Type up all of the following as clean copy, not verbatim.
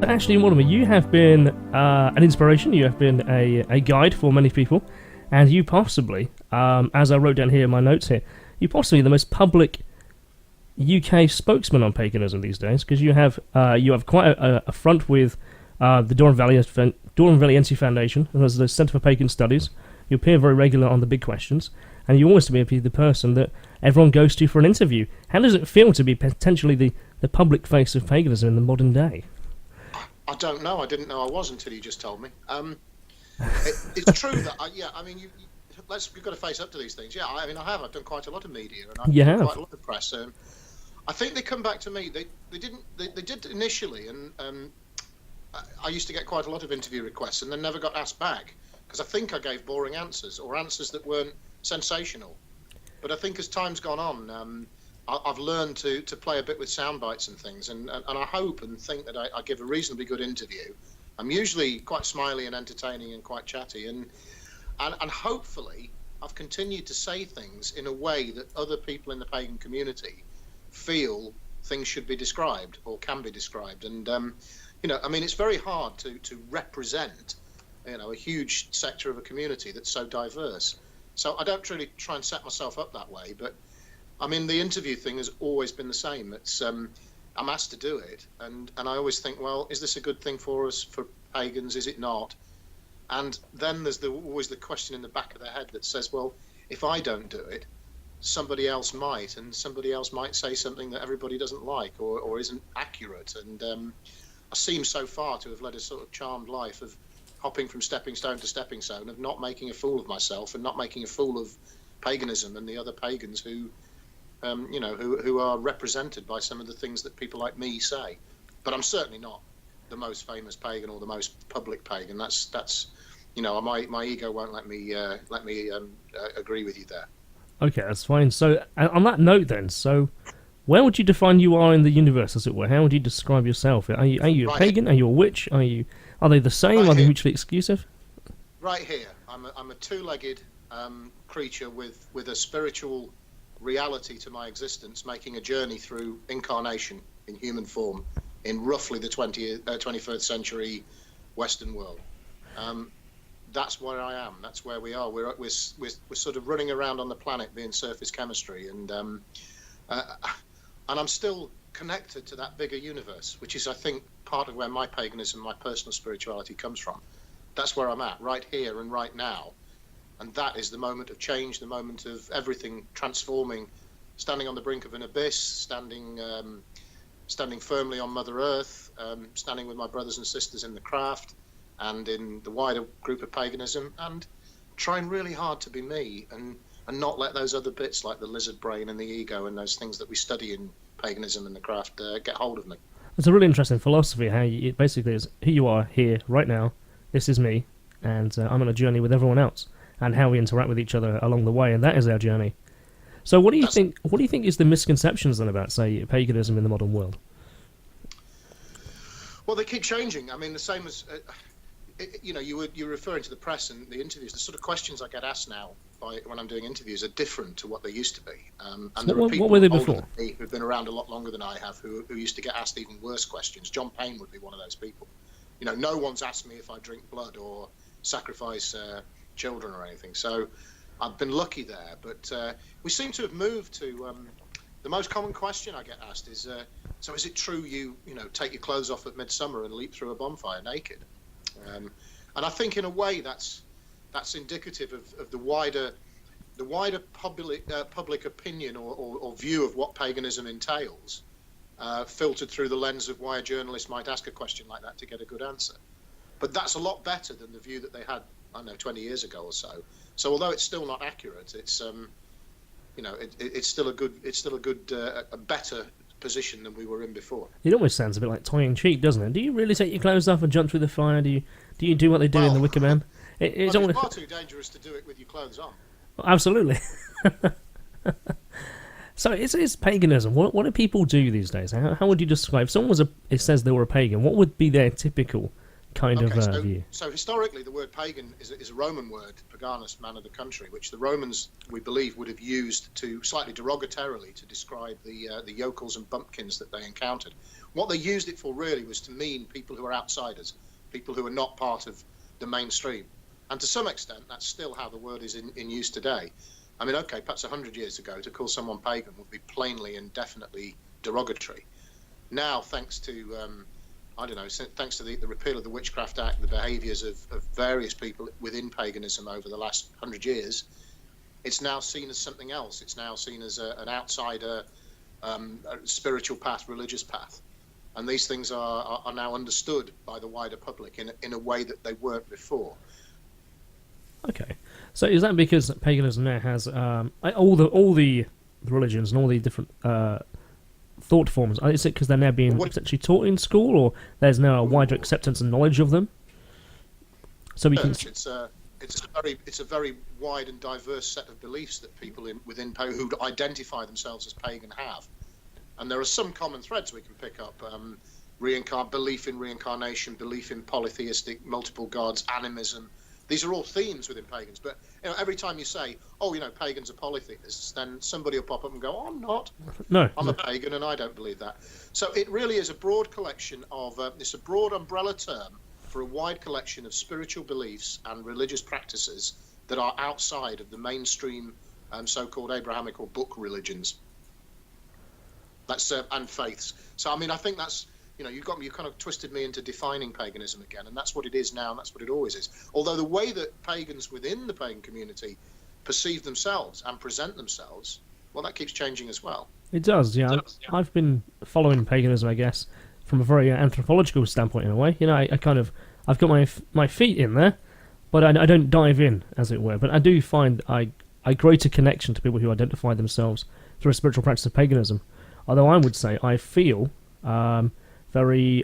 Ashley Mortimer, you have been an inspiration, you have been a guide for many people, and you possibly, as I wrote down here in my notes here, you're possibly the most public UK spokesman on paganism these days, because you have quite a front with the Doreen Valientee Foundation, and there's the Centre for Pagan Studies. You appear very regular on the big questions, and you always to be the person that everyone goes to for an interview. How does it feel to be potentially the public face of paganism in the modern day? I don't know. I didn't know I was until you just told me. It's true that, we've got to face up to these things. Yeah, I have. I've done quite a lot of media, and I've done quite a lot of press. I think they come back to me. They did initially, and I used to get quite a lot of interview requests, and then never got asked back because I think I gave boring answers or answers that weren't sensational. But I think as time's gone on, I've learned to play a bit with sound bites and things, and I hope and think that I give a reasonably good interview. I'm usually quite smiley and entertaining and quite chatty, and hopefully I've continued to say things in a way that other people in the pagan community feel things should be described or can be described. And it's very hard to represent a huge sector of a community that's so diverse. So I don't really try and set myself up that way, but the interview thing has always been the same. It's I'm asked to do it, and I always think, well, is this a good thing for us, for pagans? Is it not? And then there's always the question in the back of the head that says, well, if I don't do it, somebody else might, and somebody else might say something that everybody doesn't like or isn't accurate. And I seem so far to have led a sort of charmed life of hopping from stepping stone to stepping stone, of not making a fool of myself and not making a fool of paganism and the other pagans who are represented by some of the things that people like me say. But I'm certainly not the most famous pagan or the most public pagan. That's my ego won't let me agree with you there. Okay, that's fine. So on that note then, so where would you define you are in the universe, as it were? How would you describe yourself? Are you a pagan? Are you a witch? Are they the same? Are they mutually exclusive? Right here. I'm a two-legged creature with a spiritual reality to my existence, making a journey through incarnation in human form in roughly the 21st century Western world. That's where I am. That's where we are. We're sort of running around on the planet being surface chemistry, and I'm still connected to that bigger universe, which is, I think, part of where my paganism, my personal spirituality comes from. That's where I'm at, right here and right now. And that is the moment of change, the moment of everything transforming, standing on the brink of an abyss, standing firmly on Mother Earth, standing with my brothers and sisters in the craft and in the wider group of paganism, and trying really hard to be me and not let those other bits like the lizard brain and the ego and those things that we study in paganism and the craft get hold of me. It's a really interesting philosophy, how it basically is who you are here, right now, this is me, and I'm on a journey with everyone else, and how we interact with each other along the way, and that is our journey. So what do you think is the misconceptions then about, say, paganism in the modern world? Well, they keep changing. The same as... you're referring to the press and the interviews. The sort of questions I get asked now when I'm doing interviews are different to what they used to be. And there are people what were they before? Who've been around a lot longer than I have who used to get asked even worse questions. John Payne would be one of those people. No one's asked me if I drink blood or sacrifice children or anything. So I've been lucky there. But we seem to have moved to... the most common question I get asked is, so is it true you take your clothes off at midsummer and leap through a bonfire naked? And I think in a way that's indicative of the wider public opinion or view of what paganism entails, filtered through the lens of why a journalist might ask a question like that to get a good answer. But that's a lot better than the view that they had, 20 years ago or so. So although it's still not accurate, it's it's still a better position than we were in before. It almost sounds a bit like tongue-in-cheek, doesn't it? Do you really take your clothes off and jump through the fire? Do you do what they do in the Wicker Man? It's far too dangerous to do it with your clothes on. Absolutely. So it's paganism. What do people do these days? How would you describe? If someone it says they were a pagan, what would be their typical kind of view. So historically, the word pagan is a Roman word, paganus, man of the country, which the Romans, we believe, would have used to slightly derogatorily to describe the yokels and bumpkins that they encountered. What they used it for really was to mean people who are outsiders, people who are not part of the mainstream. And to some extent, that's still how the word is in use today. I mean, okay, perhaps 100 years ago, to call someone pagan would be plainly and definitely derogatory. Now, thanks to thanks to the repeal of the Witchcraft Act, the behaviours of various people within paganism over the last 100 years, it's now seen as something else. It's now seen as an outsider, a spiritual path, religious path. And these things are now understood by the wider public in a way that they weren't before. Okay. So is that because paganism now has all the religions and all the different thought forms? Is it because they're now being essentially taught in school, or there's now a wider acceptance and knowledge of them? So we can. It's a very wide and diverse set of beliefs that people within who identify themselves as pagan have, and there are some common threads we can pick up. Belief in reincarnation, belief in polytheistic, multiple gods, animism. These are all themes within pagans, but every time you say, pagans are polytheists, then somebody will pop up and go, I'm not. No. I'm a pagan and I don't believe that. So it really is a broad collection of, it's a broad umbrella term for a wide collection of spiritual beliefs and religious practices that are outside of the mainstream so-called Abrahamic or book religions. That's and faiths. So, I mean, I think that's, you kind of twisted me into defining paganism again, and that's what it is now, and that's what it always is. Although the way that pagans within the pagan community perceive themselves and present themselves, well, that keeps changing as well. It does, yeah. I've been following paganism, I guess, from a very anthropological standpoint in a way. I've got my feet in there, but I don't dive in, as it were. But I do find a greater connection to people who identify themselves through a spiritual practice of paganism. Although I would say I feel very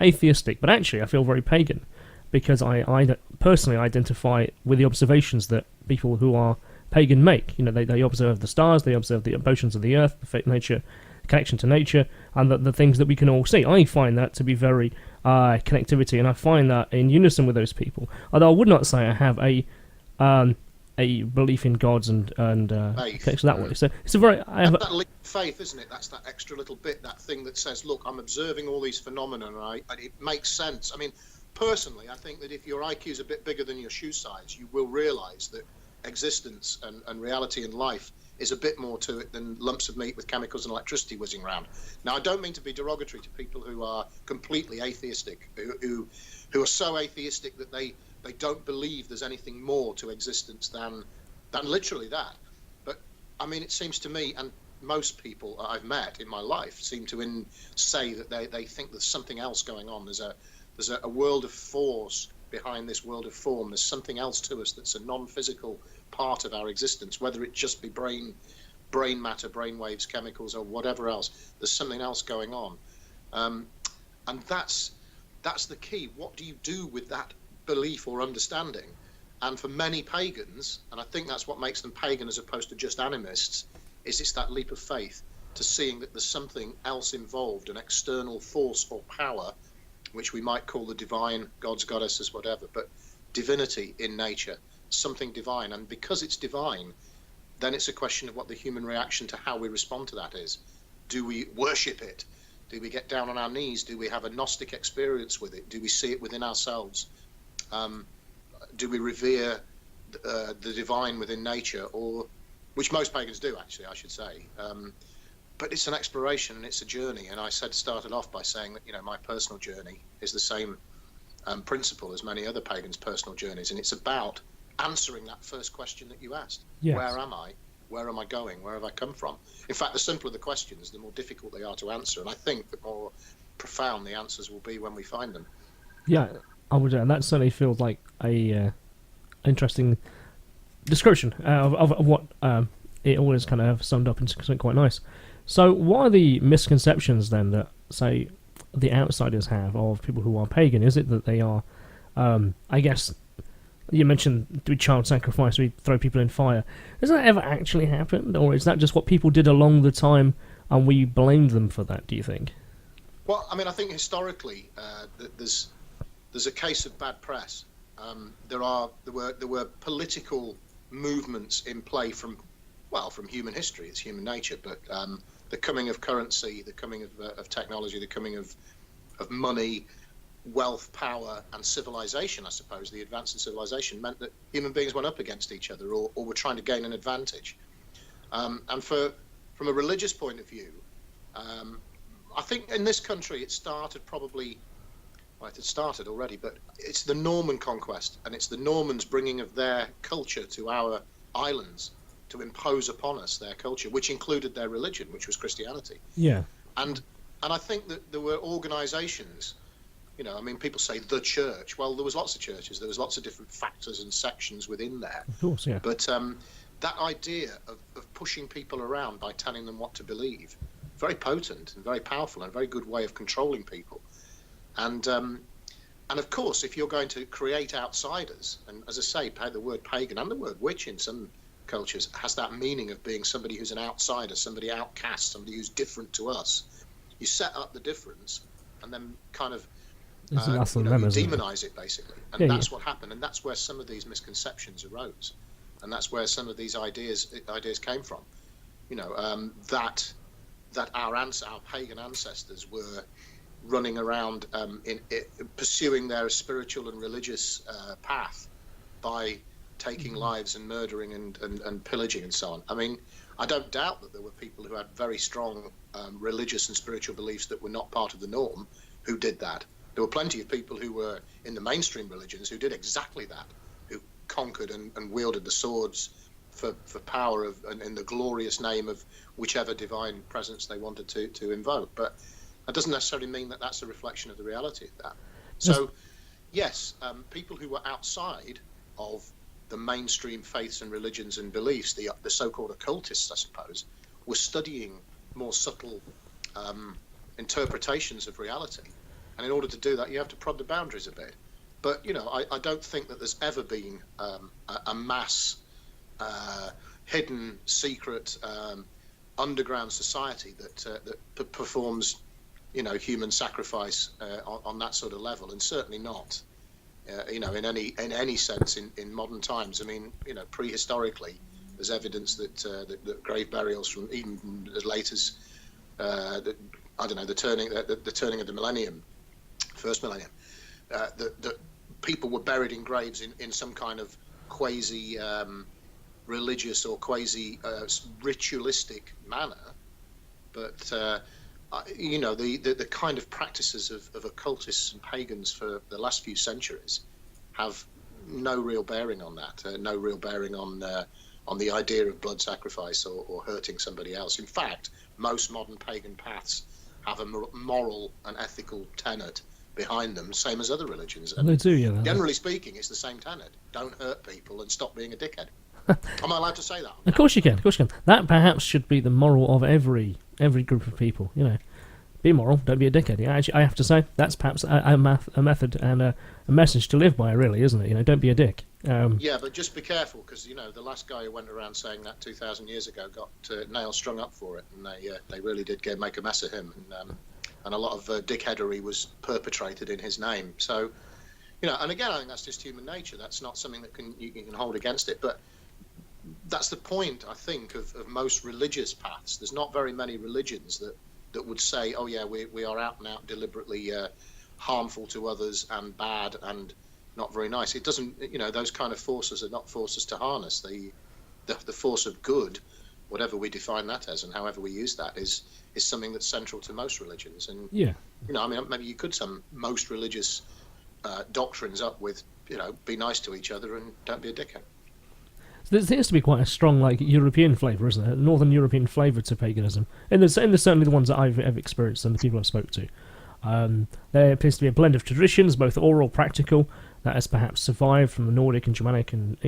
atheistic, but actually I feel very pagan, because I personally identify with the observations that people who are pagan make. They observe the stars, they observe the motions of the earth, the nature, connection to nature, and the things that we can all see. I find that to be very connectivity, and I find that in unison with those people. Although I would not say I have a belief in gods and connection that way. So it's a very that leap of faith, isn't it? That's that extra little bit, that thing that says, look, I'm observing all these phenomena, and it makes sense. I mean, personally, I think that if your IQ is a bit bigger than your shoe size, you will realise that existence and reality and life is a bit more to it than lumps of meat with chemicals and electricity whizzing around. Now, I don't mean to be derogatory to people who are completely atheistic, who are so atheistic that they don't believe there's anything more to existence than literally that. But I mean, it seems to me, and most people I've met in my life seem to say that they think there's something else going on. There's a world of force behind this world of form. There's something else to us that's a non-physical part of our existence, whether it just be brain matter, brain waves, chemicals, or whatever else. There's something else going on, and that's the key. What do you do with that belief or understanding? And for many pagans, and I think that's what makes them pagan as opposed to just animists, is it's that leap of faith to seeing that there's something else involved, an external force or power, which we might call the divine, gods, goddesses, whatever, but divinity in nature, something divine. And because it's divine, then it's a question of what the human reaction to how we respond to that is. Do we worship it? Do we get down on our knees? Do we have a Gnostic experience with it? Do we see it within ourselves? Do we revere the divine within nature, or which most pagans do, actually, I should say. But it's an exploration and it's a journey. And I started off by saying that my personal journey is the same principle as many other pagans' personal journeys, and it's about answering that first question that you asked. Yes. Where am I? Where am I going? Where have I come from? In fact, the simpler the questions, the more difficult they are to answer, and I think the more profound the answers will be when we find them. Yeah, I would. That certainly feels like a interesting description of what it all is kind of summed up into something quite nice. So, what are the misconceptions then that, say, the outsiders have of people who are pagan? Is it that they are, I guess, you mentioned do child sacrifice, we throw people in fire. Has that ever actually happened, or is that just what people did along the time and we blamed them for that, do you think? Well, I mean, I think historically there's there's a case of bad press. There were political movements in play from human history. It's human nature, but the coming of currency, the coming of technology, the coming of money, wealth, power, and civilization, I suppose, the advance in civilization meant that human beings went up against each other or were trying to gain an advantage. And from a religious point of view, I think in this country it started probably, it started already, but it's the Norman conquest, and it's the Normans bringing of their culture to our islands to impose upon us their culture, which included their religion, which was Christianity. Yeah. And I think that there were organizations, people say the church. Well, there was lots of churches. There was lots of different factors and sections within there. Of course, yeah. But that idea of pushing people around by telling them what to believe, very potent and very powerful and a very good way of controlling people. And of course, if you're going to create outsiders, and as I say, the word pagan and the word witch in some cultures has that meaning of being somebody who's an outsider, somebody outcast, somebody who's different to us. You set up the difference and then kind of demonize it, basically. And that's what happened. And that's where some of these misconceptions arose. And that's where some of these ideas came from. That our pagan ancestors were running around pursuing their spiritual and religious path by taking lives and murdering and pillaging and so on. I mean, I don't doubt that there were people who had very strong religious and spiritual beliefs that were not part of the norm who did that. There were plenty of people who were in the mainstream religions who did exactly that, who conquered and wielded the swords for power in the glorious name of whichever divine presence they wanted to invoke. But that doesn't necessarily mean that that's a reflection of the reality of that. So, yes, people who were outside of the mainstream faiths and religions and beliefs, the so-called occultists, I suppose, were studying more subtle interpretations of reality. And in order to do that, you have to prod the boundaries a bit. But, I don't think that there's ever been a mass, hidden, secret, underground society that performs, human sacrifice on that sort of level, and certainly not, in any sense in modern times. I mean, prehistorically, there's evidence that grave burials from even as late as the turning of the millennium, first millennium, that people were buried in graves in some kind of quasi religious or quasi ritualistic manner, but the kind of practices of occultists and pagans for the last few centuries have no real bearing on that, no real bearing on the idea of blood sacrifice or hurting somebody else. In fact, most modern pagan paths have a moral and ethical tenet behind them, same as other religions. And they do, yeah. Generally speaking, it's the same tenet: don't hurt people and stop being a dickhead. Am I allowed to say that? Of course you can. Of course you can. That perhaps should be the moral of every group of people. Be moral, don't be a dickhead. Yeah, actually, I have to say that's perhaps a method and a message to live by, really, isn't it? Don't be a dick. Yeah, but just be careful, because the last guy who went around saying that 2,000 years ago got nails strung up for it, and they really did make a mess of him, and a lot of dickheadery was perpetrated in his name. So, and again, I think that's just human nature. That's not something that you can hold against it, but that's the point, I think, of most religious paths. There's not very many religions that would say, oh yeah, we are out and out deliberately harmful to others and bad and not very nice. It doesn't, those kind of forces are not forces to harness. The force of good, whatever we define that as and however we use that, is something that's central to most religions. And yeah, maybe you could sum most religious doctrines up with, be nice to each other and don't be a dickhead. There seems to be quite a strong, European flavour, isn't there? Northern European flavour to paganism. And there's certainly the ones that I've experienced and the people I've spoke to. There appears to be a blend of traditions, both oral, practical, that has perhaps survived from the Nordic and Germanic and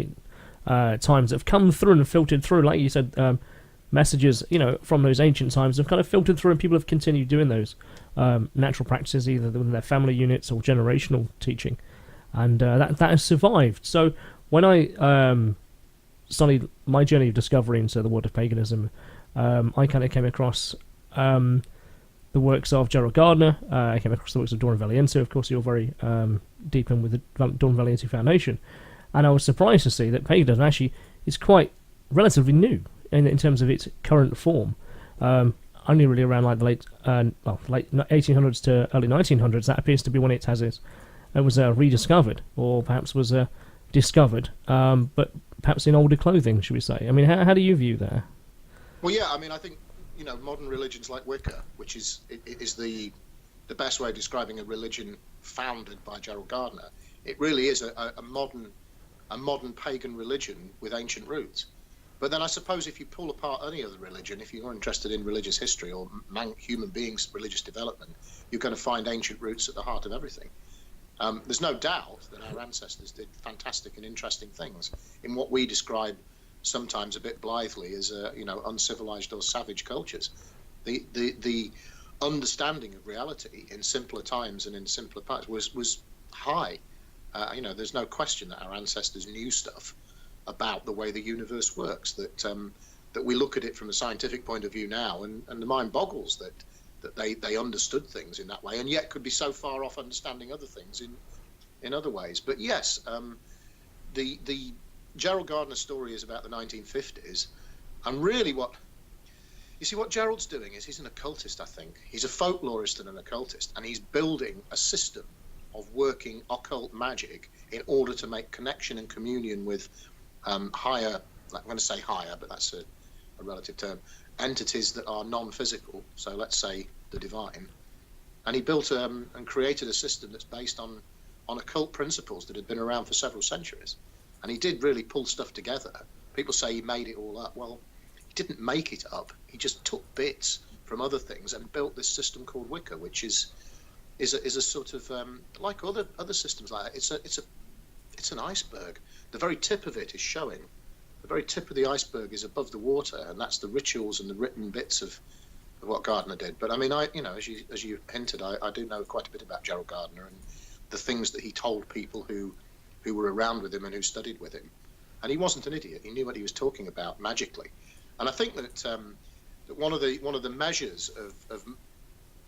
times that have come through and filtered through. Like you said, messages, from those ancient times have kind of filtered through, and people have continued doing those natural practices, either within their family units or generational teaching. And that has survived. So when I started my journey of discovery into the world of paganism, I kind of came across the works of Gerald Gardner. I came across the works of Doreen Valientee. Of course, you're very deep in with the Doreen Valientee Foundation. And I was surprised to see that paganism actually is quite relatively new in terms of its current form. Only really around like the late 1800s to early 1900s. That appears to be when it was rediscovered, or perhaps was discovered, but perhaps in older clothing, should we say? I mean, how do you view that? Well, yeah, I mean, I think modern religions like Wicca, which is the best way of describing a religion founded by Gerald Gardner. It really is a modern pagan religion with ancient roots. But then I suppose if you pull apart any other religion, if you're interested in religious history or human beings' religious development, you're going to find ancient roots at the heart of everything. There's no doubt that our ancestors did fantastic and interesting things in what we describe sometimes a bit blithely as uncivilized or savage cultures. The understanding of reality in simpler times and in simpler parts was high. There's no question that our ancestors knew stuff about the way the universe works, that we look at it from a scientific point of view now, and the mind boggles that they understood things in that way, and yet could be so far off understanding other things in other ways. But yes, the Gerald Gardner story is about the 1950s, and really what Gerald's doing is he's an occultist, I think. He's a folklorist and an occultist, and he's building a system of working occult magic in order to make connection and communion with higher, I'm going to say higher, but that's a relative term, entities that are non-physical, so let's say the divine. And he built and created a system that's based on occult principles that had been around for several centuries. And he did really pull stuff together. People say he made it all up. Well, he didn't make it up. He just took bits from other things and built this system called Wicca, which is a sort of like other systems like that. It's an iceberg. The very tip of it is showing. The very tip of the iceberg is above the water, and that's the rituals and the written bits of what Gardner did. But I mean, as you hinted, I do know quite a bit about Gerald Gardner and the things that he told people who were around with him and who studied with him. And he wasn't an idiot. He knew what he was talking about magically. And I think that one of the measures of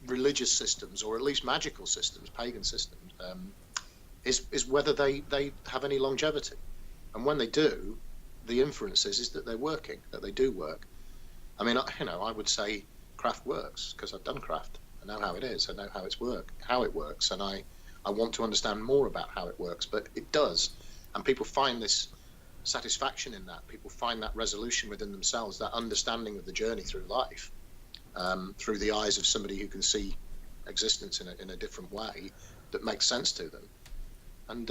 religious systems, or at least magical systems, pagan systems, is whether they have any longevity. And when they do, the inference is that they're working, that they do work. I mean, I would say craft works because I've done craft. I know how it is. I know how it works, and I want to understand more about how it works. But it does, and people find this satisfaction in that. People find that resolution within themselves, that understanding of the journey through life, through the eyes of somebody who can see existence in a different way that makes sense to them. And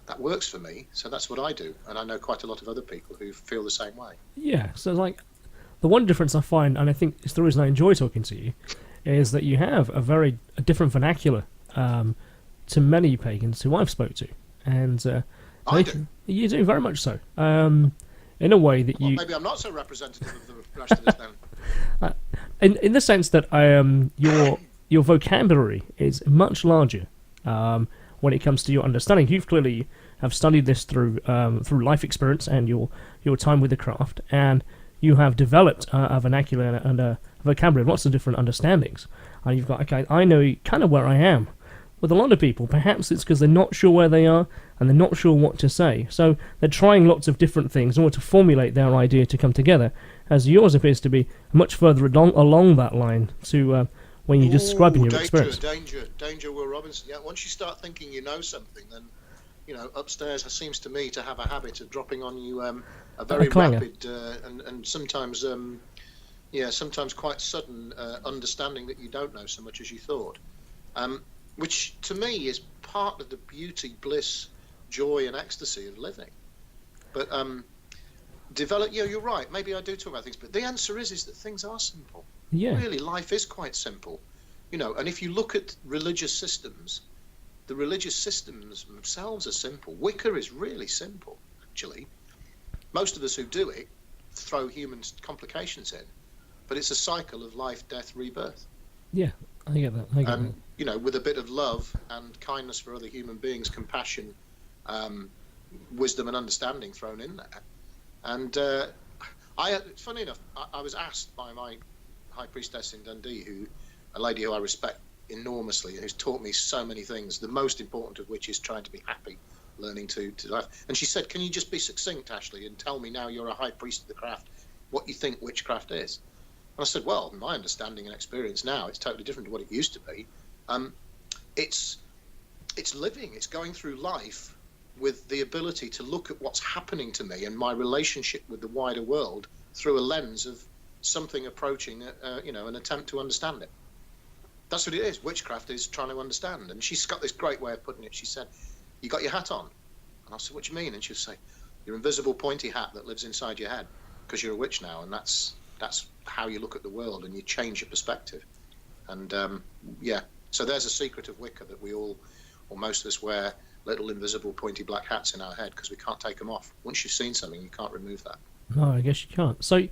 that works for me, so that's what I do. And I know quite a lot of other people who feel the same way. Yeah, so like the one difference I find, and I think it's the reason I enjoy talking to you, is that you have a different vernacular to many pagans who I've spoke to. And I do. You do, very much so. In a way that you... Maybe I'm not so representative of the rest of us then. In the sense that your vocabulary is much larger when it comes to your understanding. You've clearly have studied this through life experience and your time with the craft, and you have developed a vernacular and a vocabulary of lots of different understandings. And you've got, okay, I know kind of where I am. With a lot of people, perhaps it's because they're not sure where they are and they're not sure what to say. So they're trying lots of different things in order to formulate their idea to come together, as yours appears to be much further along that line to when you're describing your experience. Danger, Will Robinson. Yeah, once you start thinking you know something, then upstairs seems to me to have a habit of dropping on you a very rapid and sometimes sometimes quite sudden understanding that you don't know so much as you thought. Which to me is part of the beauty, bliss, joy, and ecstasy of living. But you're right. Maybe I do talk about things, but the answer is that things are simple. Yeah. Really, life is quite simple, And if you look at religious systems, the religious systems themselves are simple. Wicca is really simple, actually. Most of us who do it throw human complications in, but it's a cycle of life, death, rebirth. Yeah, I get that. With a bit of love and kindness for other human beings, compassion, wisdom and understanding thrown in there. And funny enough, I was asked by my high priestess in Dundee, a lady who I respect enormously, who's taught me so many things, the most important of which is trying to be happy, learning to live. And she said, can you just be succinct, Ashley, and tell me, now you're a high priest of the craft, what you think witchcraft is? And I said, well, my understanding and experience now, it's totally different to what it used to be. It's living, it's going through life with the ability to look at what's happening to me and my relationship with the wider world through a lens of something approaching, an attempt to understand it. That's what it is. Witchcraft is trying to understand. And she's got this great way of putting it. She said, you got your hat on? And I said, what do you mean? And she'll say, your invisible pointy hat that lives inside your head, because you're a witch now, and that's how you look at the world, and you change your perspective. And so there's a secret of Wicca, that we all, or most of us, wear little invisible pointy black hats in our head because we can't take them off. Once you've seen something, you can't remove that. No, I guess you can't. So,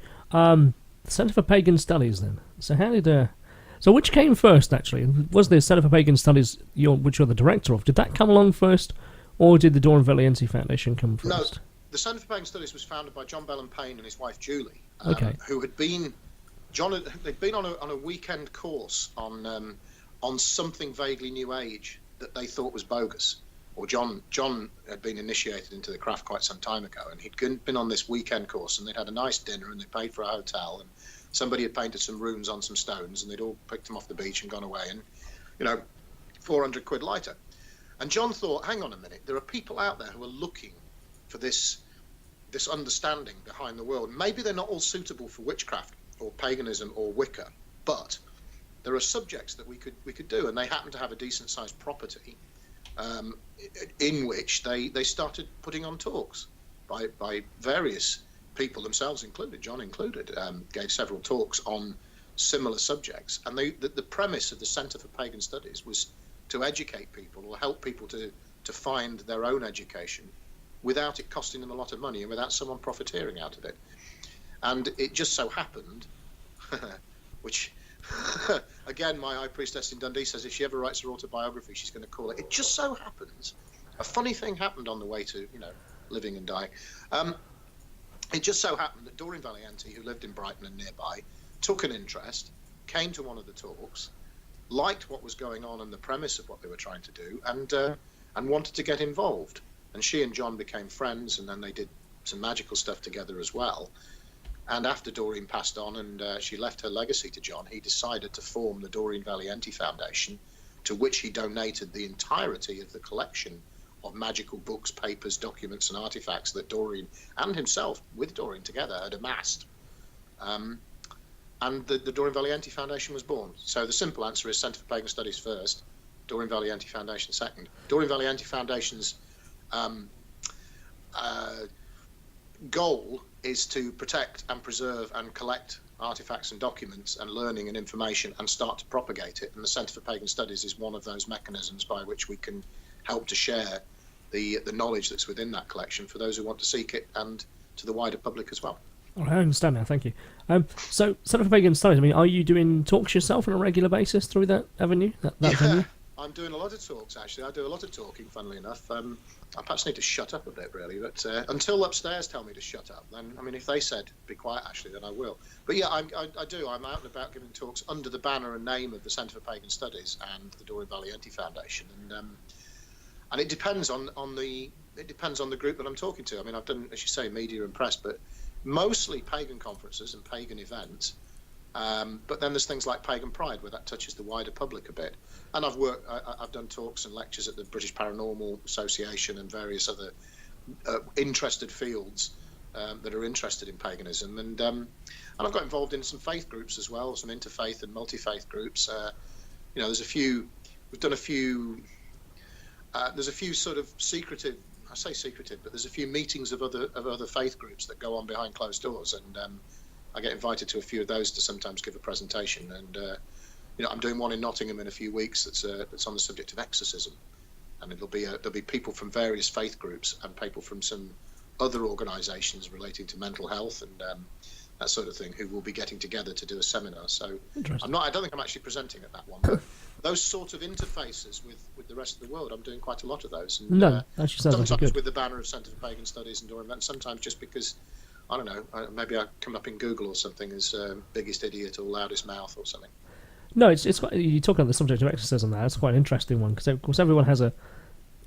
Centre for Pagan Studies then. So how did... So which came first, actually? Was the Centre for Pagan Studies, which you're the director of, did that come along first, or did the Doreen Valientee Foundation come first? No, the Centre for Pagan Studies was founded by John Bellin Payne and his wife Julie, who had been... they'd been on a weekend course on something vaguely New Age that they thought was bogus. Or John had been initiated into the craft quite some time ago, and he'd been on this weekend course, and they'd had a nice dinner, and they paid for a hotel, and somebody had painted some runes on some stones, and they'd all picked them off the beach and gone away, and 400 quid later. And John thought, hang on a minute, there are people out there who are looking for this understanding behind the world. Maybe they're not all suitable for witchcraft or paganism or Wicca, but there are subjects that we could do, and they happen to have a decent sized property in which they started putting on talks by various people, themselves included, John included, gave several talks on similar subjects. And the premise of the Centre for Pagan Studies was to educate people, or help people to find their own education without it costing them a lot of money and without someone profiteering out of it. And it just so happened, which again, my high priestess in Dundee says if she ever writes her autobiography, she's going to call it. It just so happens, a funny thing happened on the way to living and dying. It just so happened that Doreen Valientee, who lived in Brighton and nearby, took an interest, came to one of the talks, liked what was going on and the premise of what they were trying to do, and wanted to get involved. And she and John became friends, and then they did some magical stuff together as well. And after Doreen passed on and she left her legacy to John, he decided to form the Doreen Valientee Foundation, to which he donated the entirety of the collection of magical books, papers, documents and artifacts that Doreen and himself, with Doreen together, had amassed. And the Doreen Valientee Foundation was born. So the simple answer is Centre for Pagan Studies first, Doreen Valientee Foundation second. Doreen Valientee Foundation's goal is to protect and preserve and collect artifacts and documents and learning and information and start to propagate it. And the Centre for Pagan Studies is one of those mechanisms by which we can help to share the knowledge that's within that collection for those who want to seek it, and to the wider public as well. All right, I understand now, thank you. So, Centre for Pagan Studies, are you doing talks yourself on a regular basis through that avenue? That venue? I'm doing a lot of talks, actually. I do a lot of talking, funnily enough. I perhaps need to shut up a bit, really, but until upstairs tell me to shut up, then, if they said, be quiet, Ashley, then I will. But yeah, I do. I'm out and about giving talks under the banner and name of the Centre for Pagan Studies and the Doreen Valientee Foundation, and it depends on the group that I'm talking to. I've done, as you say, media and press, but mostly pagan conferences and pagan events. But then there's things like Pagan Pride, where that touches the wider public a bit. And I've done talks and lectures at the British Paranormal Association and various other interested fields that are interested in paganism. And I've got involved in some faith groups as well, some interfaith and multi-faith groups. There's a few. We've done a few. There's a few sort of secretive. I say secretive, but there's a few meetings of other faith groups that go on behind closed doors, and I get invited to a few of those to sometimes give a presentation. And I'm doing one in Nottingham in a few weeks that's on the subject of exorcism, and there'll be people from various faith groups and people from some other organisations relating to mental health and that sort of thing, who will be getting together to do a seminar. So I don't think I'm actually presenting at that one, but those sort of interfaces with the rest of the world, I'm doing quite a lot of those. And, no, actually sounds sometimes like good. With the banner of Centre for Pagan Studies and Doreen, and sometimes just because I don't know, maybe I come up in Google or something as biggest idiot or loudest mouth or something. No, it's quite, you talk about the subject of exorcism there. That's quite an interesting one, because of course everyone has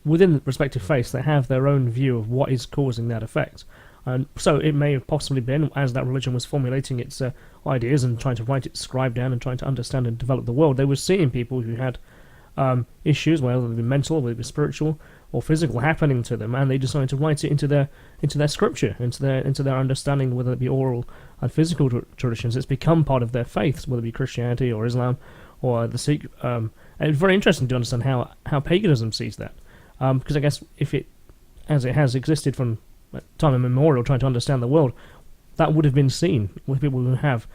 within the respective faiths, they have their own view of what is causing that effect. And so it may have possibly been, as that religion was formulating its ideas and trying to write it, scribe down and trying to understand and develop the world, they were seeing people who had issues, whether they be mental, whether they be spiritual or physical, happening to them, and they decided to write it into their scripture, into their understanding, whether it be oral and physical traditions. It's become part of their faiths, whether it be Christianity or Islam or the Sikh. And it's very interesting to understand how paganism sees that, because I guess as it has existed from time immemorial, trying to understand the world, that would have been seen with people who have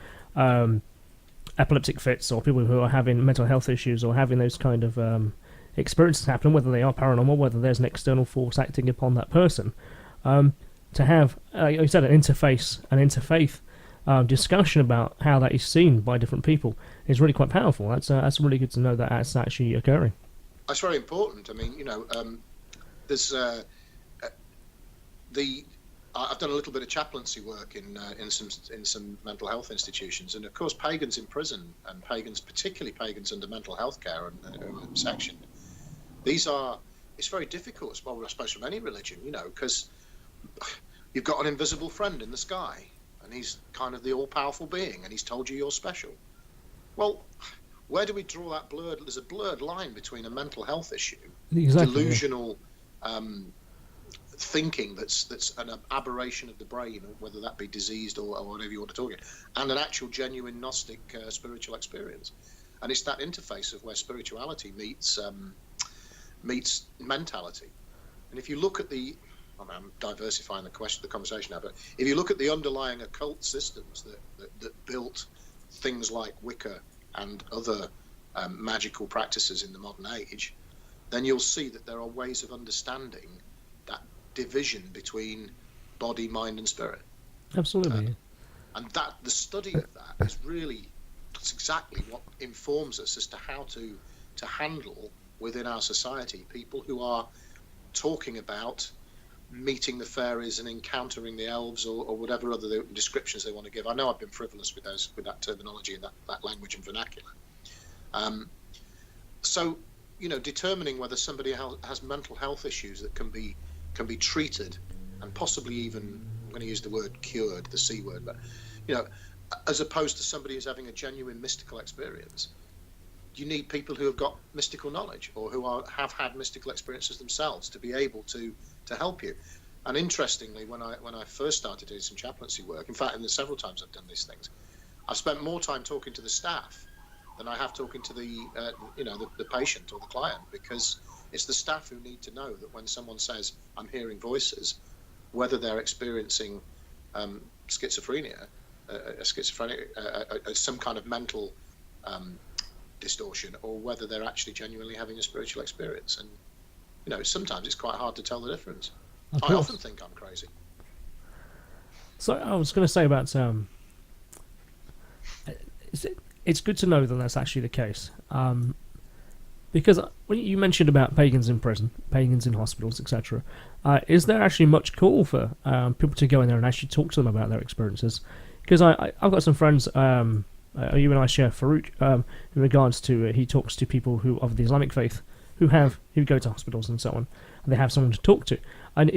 epileptic fits, or people who are having mental health issues, or having those kind of experiences happen, whether they are paranormal, whether there's an external force acting upon that person. To have, like you said, an interfaith discussion about how that is seen by different people is really quite powerful. That's really good to know that that's actually occurring. That's very important. I mean, there's I've done a little bit of chaplaincy work in some mental health institutions, and of course pagans in prison, and particularly pagans under mental health care and section. It's very difficult, I suppose, from any religion, because you've got an invisible friend in the sky, and he's kind of the all-powerful being, and he's told you you're special. Well, where do we draw that blurred? There's a blurred line between a mental health issue, delusional thinking that's an aberration of the brain, whether that be diseased or whatever you want to talk about, and an actual genuine Gnostic spiritual experience. And it's that interface of where spirituality meets mentality. And if you look at I'm diversifying the conversation now, but if you look at the underlying occult systems that built things like Wicca and other magical practices in the modern age, then you'll see that there are ways of understanding that division between body, mind, and spirit. Absolutely. And that the study of that is that's exactly what informs us as to how to handle within our society people who are talking about meeting the fairies and encountering the elves or whatever other descriptions they want to give. I know I've been frivolous with that terminology and that language and vernacular. So, determining whether somebody has mental health issues that can be treated and possibly even, I'm going to use the word cured, the C word, but as opposed to somebody who's having a genuine mystical experience, you need people who have got mystical knowledge or who have had mystical experiences themselves to be able to help you. And interestingly, when I first started doing some chaplaincy work, in fact, in the several times I've done these things, I've spent more time talking to the staff than I have talking to the patient or the client, because it's the staff who need to know that when someone says, I'm hearing voices, whether they're experiencing schizophrenia, some kind of mental distortion, or whether they're actually genuinely having a spiritual experience. And sometimes it's quite hard to tell the difference. I often think I'm crazy. So I was going to say about it's good to know that that's actually the case, because when you mentioned about pagans in prison, pagans in hospitals, etc., is there actually much call for people to go in there and actually talk to them about their experiences? Because I've got some friends, you and I share Farouk, in regards to he talks to people who of the Islamic faith who go to hospitals and so on, and they have someone to talk to, and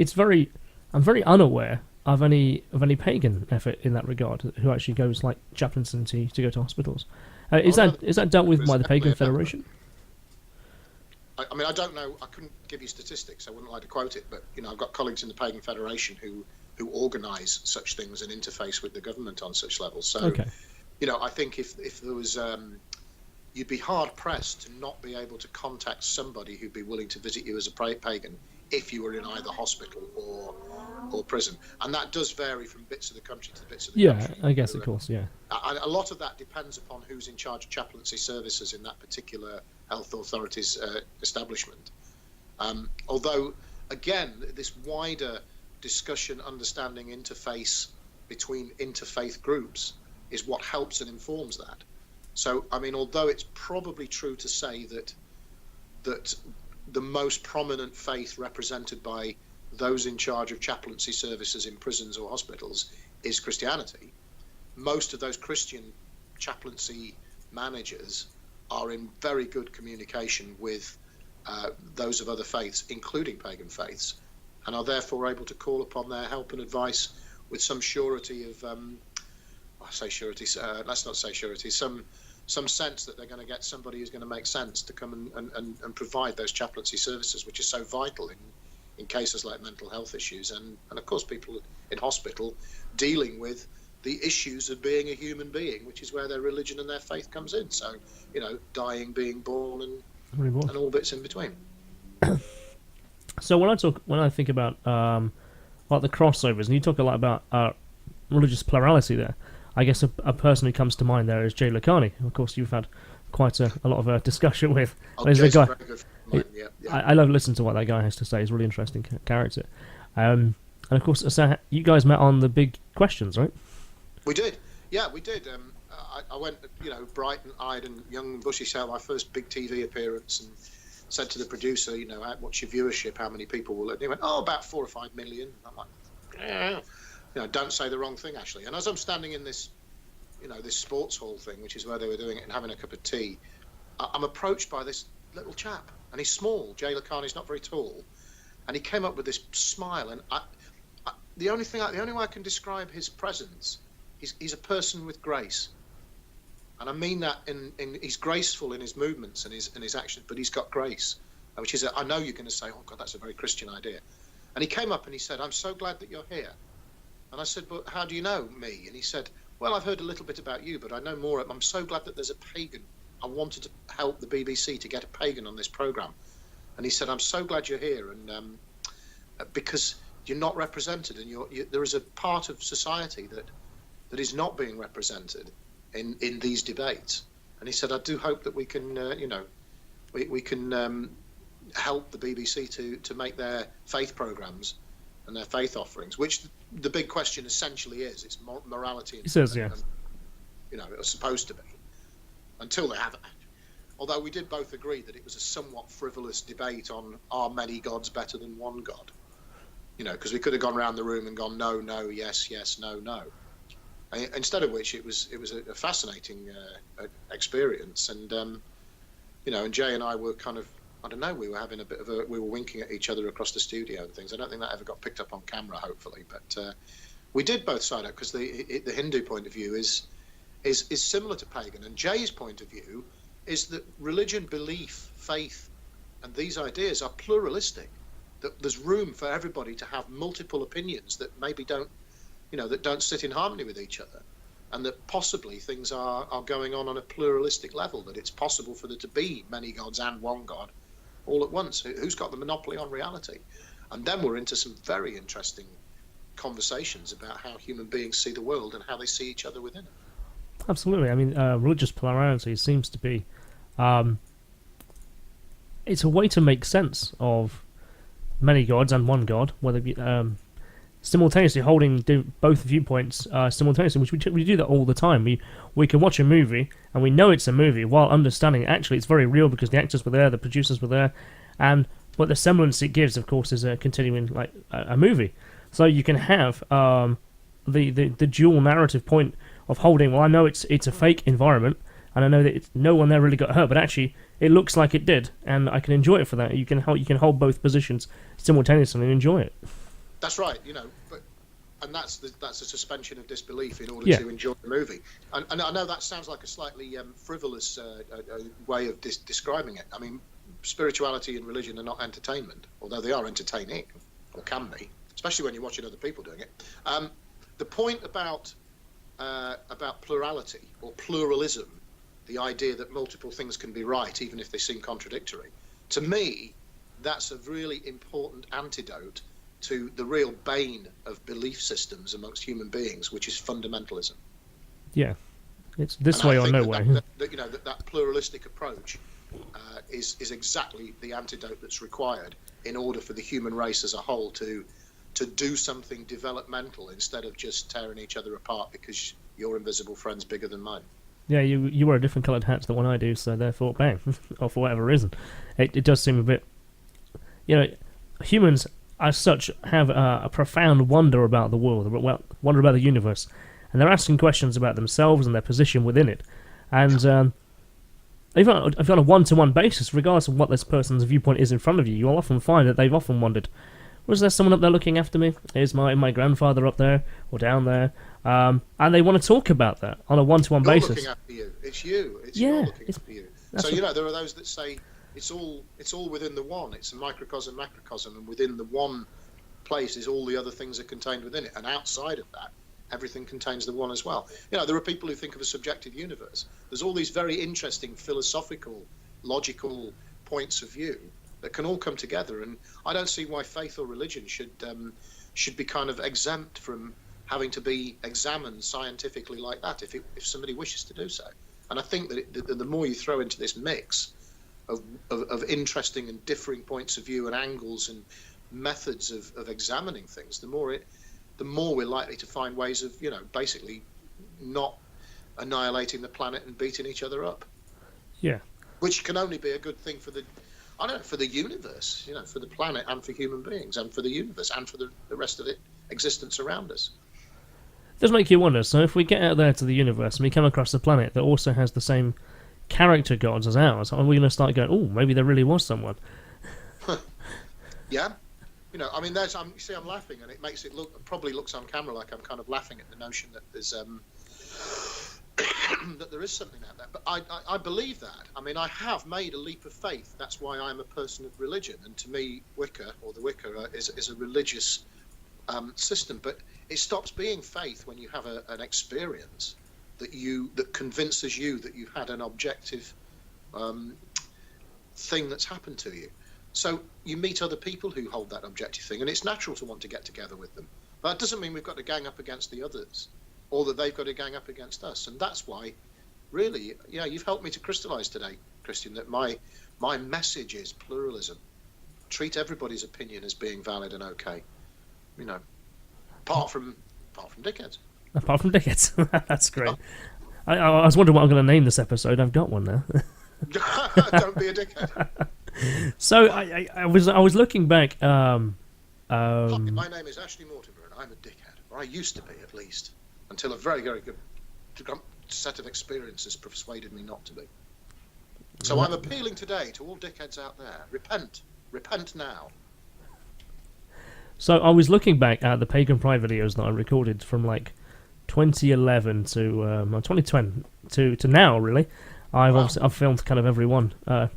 I'm very unaware of any pagan effort in that regard who actually goes like chaplaincy to go to hospitals. Is that dealt with by the Pagan Federation? I mean, I don't know. I couldn't give you statistics. I wouldn't like to quote it, but I've got colleagues in the Pagan Federation who organise such things and interface with the government on such levels. So, okay. I think if there was, you'd be hard pressed to not be able to contact somebody who'd be willing to visit you as a pagan if you were in either hospital or prison. And that does vary from bits of the country to bits of the country. Yeah, I guess, of course, yeah. A lot of that depends upon who's in charge of chaplaincy services in that particular health authority's establishment. Although, again, this wider discussion, understanding, interface between interfaith groups is what helps and informs that. So, I mean, although it's probably true to say that the most prominent faith represented by those in charge of chaplaincy services in prisons or hospitals is Christianity, most of those Christian chaplaincy managers are in very good communication with those of other faiths, including pagan faiths, and are therefore able to call upon their help and advice with some surety of, I say surety, let's not say surety, some sense that they're going to get somebody who's going to make sense to come and provide those chaplaincy services, which is so vital in cases like mental health issues and of course people in hospital dealing with the issues of being a human being, which is where their religion and their faith comes in. So, dying, being born, and all bits in between. So when I think about like the crossovers, and you talk a lot about religious plurality there, I guess a person who comes to mind there is Jay Lakhani. Of course, you've had quite a lot of discussion with. There's a guy. Yeah. I love listening to what that guy has to say. He's a really interesting character. And of course, so you guys met on the big questions, right? We did. Yeah, we did. I went, bright-eyed and young and bushy, set my first big TV appearance, and said to the producer, what's your viewership? How many people will it? And he went, about 4 or 5 million. And I'm like, yeah. Don't say the wrong thing, Ashley. And as I'm standing in this, this sports hall thing, which is where they were doing it, and having a cup of tea, I'm approached by this little chap, and he's small. Jay Lakhani's not very tall, and he came up with this smile, and the only way I can describe his presence, he's a person with grace, and I mean that in he's graceful in his movements and his actions, but he's got grace, which is I know you're going to say, oh God, that's a very Christian idea. And he came up and he said, I'm so glad that you're here. And I said, but how do you know me? And he said, well, I've heard a little bit about you, but I know more. I'm so glad that there's a pagan. I wanted to help the BBC to get a pagan on this programme. And he said, I'm so glad you're here, and because you're not represented, and there is a part of society that is not being represented in these debates. And he said, I do hope that we can, we can help the BBC to make their faith programmes and their faith offerings, which the big question essentially is. It's morality. It says, yeah. It was supposed to be, until they haven't. Although we did both agree that it was a somewhat frivolous debate on, are many gods better than one god? Because we could have gone around the room and gone, no, no, yes, yes, no, no. Instead of which, it was a fascinating experience. And, and Jay and I were kind of, I don't know, we were having we were winking at each other across the studio and things. I don't think that ever got picked up on camera, hopefully. But we did both side up, because the Hindu point of view is similar to pagan. And Jay's point of view is that religion, belief, faith, and these ideas are pluralistic. That there's room for everybody to have multiple opinions that maybe don't sit in harmony with each other, and that possibly things are going on a pluralistic level, that it's possible for there to be many gods and one God all at once. Who's got the monopoly on reality? And then we're into some very interesting conversations about how human beings see the world and how they see each other within it. Absolutely. I mean, religious plurality seems to be it's a way to make sense of many gods and one God, whether it be simultaneously holding both viewpoints simultaneously, which we do that all the time. We can watch a movie and we know it's a movie while understanding actually it's very real because the actors were there, the producers were there, but the semblance it gives, of course, is a continuing like a movie. So you can have the dual narrative point of holding. Well, I know it's a fake environment, and I know that no one there really got hurt, but actually it looks like it did, and I can enjoy it for that. You can hold both positions simultaneously and enjoy it. That's right, and that's a suspension of disbelief in order to enjoy the movie. And I know that sounds like a slightly frivolous way of describing it. I mean, spirituality and religion are not entertainment, although they are entertaining, or can be, especially when you're watching other people doing it. The point about plurality or pluralism, the idea that multiple things can be right even if they seem contradictory, to me, that's a really important antidote to the real bane of belief systems amongst human beings, which is fundamentalism. Yeah, it's this way or no way. That pluralistic approach is exactly the antidote that's required in order for the human race as a whole to do something developmental instead of just tearing each other apart because your invisible friend's bigger than mine. Yeah, you wear a different coloured hat to the one I do, so therefore, bang, or for whatever reason. It does seem a bit... humans, as such, have a profound wonder about the world, wonder about the universe, and they're asking questions about themselves and their position within it. And if on a one-to-one basis, regardless of what this person's viewpoint is in front of you, you'll often find that they've often wondered, was there someone up there looking after me? Is my grandfather up there or down there? And they want to talk about that on a one-to-one basis. Looking after you. It's you. It's you looking after you. So, there are those that say it's all within the one. It's a microcosm, macrocosm, and within the one place is all the other things are contained within it. And outside of that, everything contains the one as well. There are people who think of a subjective universe. There's all these very interesting philosophical, logical points of view that can all come together, and I don't see why faith or religion should be kind of exempt from having to be examined scientifically like that if somebody wishes to do so. And I think that the more you throw into this mix of interesting and differing points of view and angles and methods of examining things, the more we're likely to find ways of basically not annihilating the planet and beating each other up. Yeah. Which can only be a good thing for the universe, for the planet and for human beings and for the universe and for the rest of the existence around us. It does make you wonder, so if we get out there to the universe and we come across a planet that also has the same character gods as ours, are we going to start going, oh, maybe there really was someone? Yeah. I'm laughing, and it makes it probably looks on camera like I'm kind of laughing at the notion that there's that there is something out there. But I believe that. I have made a leap of faith. That's why I'm a person of religion. And to me, Wicca, or the Wicca, is a religious system. But it stops being faith when you have an experience that convinces you that you've had an objective thing that's happened to you. So you meet other people who hold that objective thing, and it's natural to want to get together with them. But that doesn't mean we've got to gang up against the others, or that they've got to gang up against us. And that's why, really, you've helped me to crystallise today, Kristian, that my message is pluralism. Treat everybody's opinion as being valid and okay. Apart from dickheads. Apart from dickheads. That's great. I was wondering what I'm going to name this episode. I've got one now. Don't be a dickhead. So I was looking back. My name is Ashley Mortimer, and I'm a dickhead, or I used to be at least, until a very, very good set of experiences persuaded me not to be. So I'm appealing today to all dickheads out there: repent now. So I was looking back at the Pagan Pride videos that I recorded from 2011 to 2020 to now. Really, I've filmed kind of every one. 9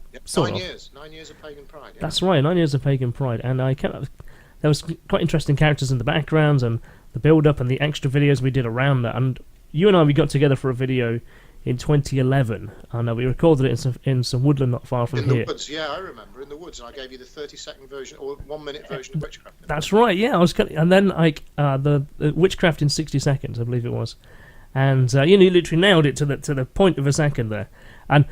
years of Pagan Pride. Yeah. That's right, 9 years of Pagan Pride, and there was quite interesting characters in the backgrounds and the build-up and the extra videos we did around that. And you and I, we got together for a video in 2011, and we recorded it in some woodland not far from here. In the woods, yeah, I remember, in the woods, and I gave you the 30-second version or 1-minute version of Witchcraft. That's right, yeah. And then the Witchcraft in 60 seconds, I believe it was, and you literally nailed it to the point of a second there. And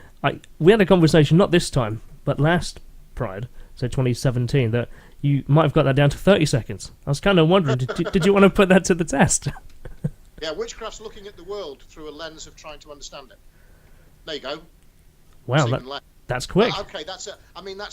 we had a conversation, not this time, but last Pride, so 2017, that you might have got that down to 30 seconds. I was kind of wondering, did you want to put that to the test? Yeah, witchcraft's looking at the world through a lens of trying to understand it. There you go. Wow, that's quick. Okay, that's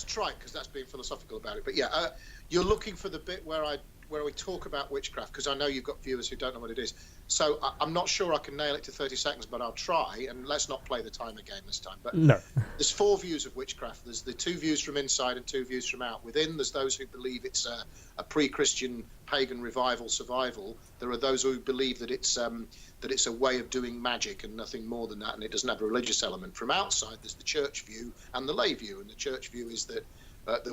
trite, because that's being philosophical about it. But yeah, you're looking for the bit where we talk about witchcraft, because I know you've got viewers who don't know what it is. So I'm not sure I can nail it to 30 seconds, but I'll try, and let's not play the timer game this time. But no. There's 4 views of witchcraft. There's the 2 views from inside and 2 views from out. Within, there's those who believe it's a pre-Christian pagan revival survival. There are those who believe that it's a way of doing magic and nothing more than that, and it doesn't have a religious element. From outside, there's the church view and the lay view, and the church view is that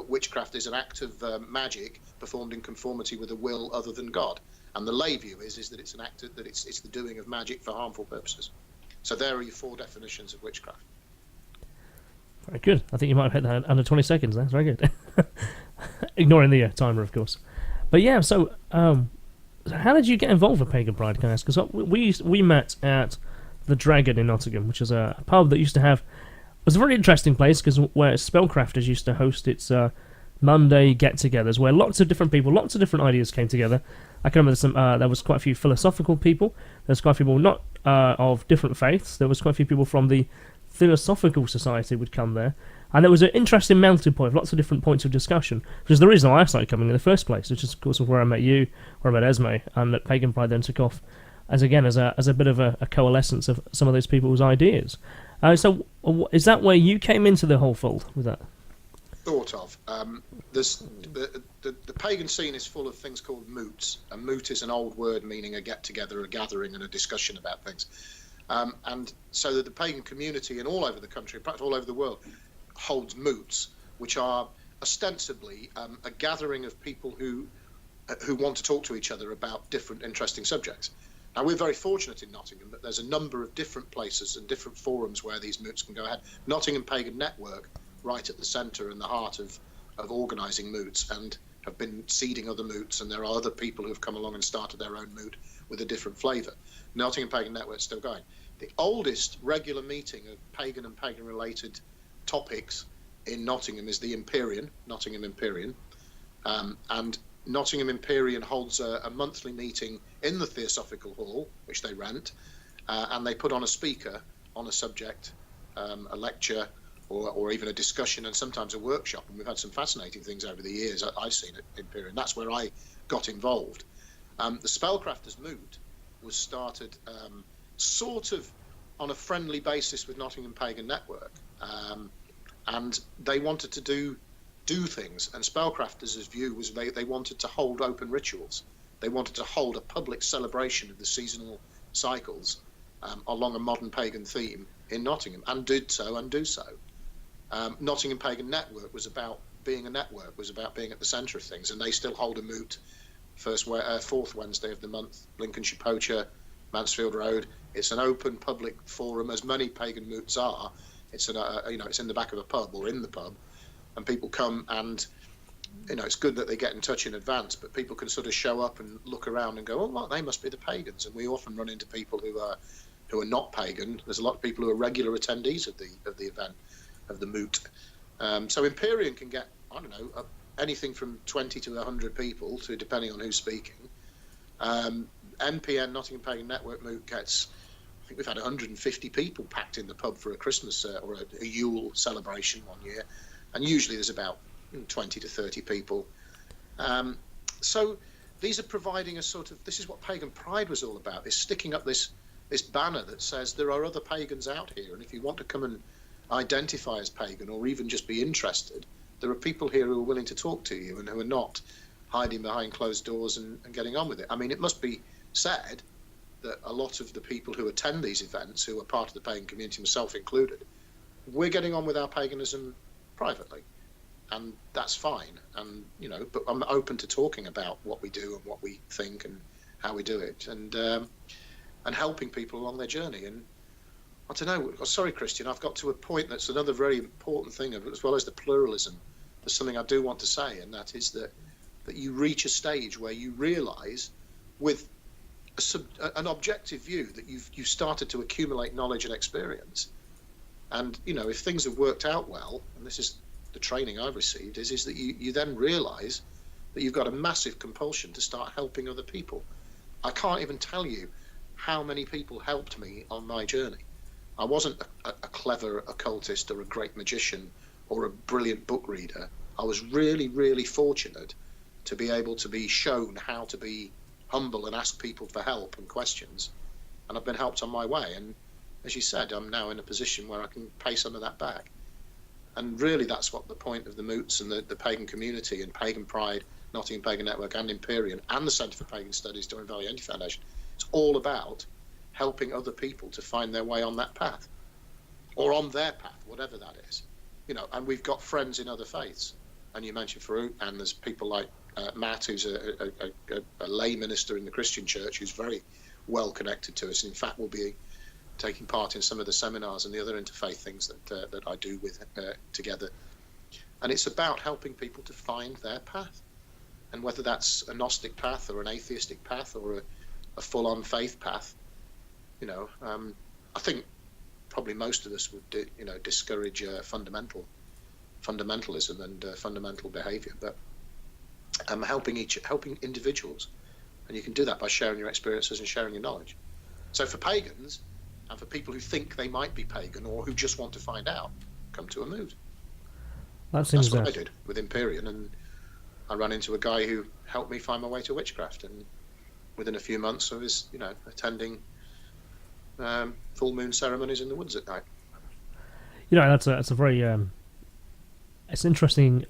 witchcraft is an act of magic performed in conformity with a will other than God. And the lay view is that it's an act that it's the doing of magic for harmful purposes. So there are your 4 definitions of witchcraft. Very good. I think you might have hit that under 20 seconds there. That's very good. Ignoring the timer, of course. But yeah, so how did you get involved with Pagan Pride, can I ask? Because we met at the Dragon in Nottingham, which is a pub that used to have... It was a very interesting place, because where Spellcrafters used to host its Monday get-togethers, where lots of different people, lots of different ideas came together. I can remember there was quite a few philosophical people. There's quite a few people not of different faiths. There was quite a few people from the Philosophical Society would come there. And there was an interesting melting point of lots of different points of discussion, which is the reason why I started coming in the first place, which is, of course, where I met you, where I met Esme, and that Pagan Pride then took off as a bit of a coalescence of some of those people's ideas. So is that where you came into the whole fold with that? Sort of. The pagan scene is full of things called moots. A moot is an old word meaning a get-together, a gathering, and a discussion about things. And so that the pagan community, and all over the country, perhaps all over the world, holds moots, which are ostensibly a gathering of people who want to talk to each other about different interesting subjects. Now, we're very fortunate in Nottingham that there's a number of different places and different forums where these moots can go ahead. Nottingham Pagan Network, right at the centre and the heart of organising moots, and have been seeding other moots, and there are other people who have come along and started their own moot with a different flavour. Nottingham Pagan Network is still going. The oldest regular meeting of pagan and pagan-related topics in Nottingham is the Empyrean, Nottingham Empyrean, and Nottingham Empyrean holds a monthly meeting in the Theosophical Hall, which they rent, and they put on a speaker on a subject, a lecture, or even a discussion, and sometimes a workshop. And we've had some fascinating things over the years I've seen at Empyrean. That's where I got involved. The Spellcrafters Moot was started sort of on a friendly basis with Nottingham Pagan Network, and they wanted to do things. And Spellcrafters' view was they wanted to hold open rituals. They wanted to hold a public celebration of the seasonal cycles along a modern pagan theme in Nottingham, and did so and do so. Nottingham Pagan Network was about being a network, was about being at the centre of things, and they still hold a moot fourth Wednesday of the month, Lincolnshire Poacher, Mansfield Road. It's an open public forum, as many pagan moots are. It's it's in the back of a pub or in the pub, and people come, and it's good that they get in touch in advance, but people can sort of show up and look around and go, oh, well, they must be the pagans. And we often run into people who are not pagan. There's a lot of people who are regular attendees of the event, of the moot. So Empyrean can get, I don't know, anything from 20 to 100 people, depending on who's speaking. NPN, Nottingham Pagan Network moot, gets, I think we've had 150 people packed in the pub for a Christmas or a Yule celebration one year, and usually there's about 20 to 30 people. So these are providing a sort of, this is what Pagan Pride was all about, is sticking up this banner that says there are other pagans out here, and if you want to come and identify as pagan, or even just be interested, there are people here who are willing to talk to you and who are not hiding behind closed doors and getting on with it. I mean, it must be said that a lot of the people who attend these events, who are part of the pagan community, myself included, we're getting on with our paganism privately, and that's fine. And but I'm open to talking about what we do and what we think and how we do it, and helping people along their journey. And I don't know, sorry, Kristian, I've got to a point that's another very important thing, as well as the pluralism. There's something I do want to say, and that is that you reach a stage where you realise, with an objective view, that you've started to accumulate knowledge and experience. And if things have worked out well, and this is the training I've received, is that you then realise that you've got a massive compulsion to start helping other people. I can't even tell you how many people helped me on my journey. I wasn't a clever occultist or a great magician or a brilliant book reader. I was really, really fortunate to be able to be shown how to be humble and ask people for help and questions. And I've been helped on my way. And as you said, I'm now in a position where I can pay some of that back. And really, that's what the point of the moots and the pagan community and Pagan Pride, Nottingham Pagan Network and Empyrean and the Centre for Pagan Studies, Doreen Valientee Foundation, it's all about helping other people to find their way on that path, or on their path, whatever that is. And we've got friends in other faiths. And you mentioned Farouk, and there's people like Matt, who's a lay minister in the Christian church, who's very well connected to us. In fact, will be taking part in some of the seminars and the other interfaith things that I do with together. And it's about helping people to find their path. And whether that's a Gnostic path or an atheistic path or a full-on faith path, I think probably most of us would discourage fundamentalism and fundamental behaviour, but helping individuals, and you can do that by sharing your experiences and sharing your knowledge. So for pagans, and for people who think they might be pagan or who just want to find out, come to a moot. That seems that's what I did with Empyrean, and I ran into a guy who helped me find my way to witchcraft, and within a few months I was, attending full moon ceremonies in the woods at night. That's a very it's an interesting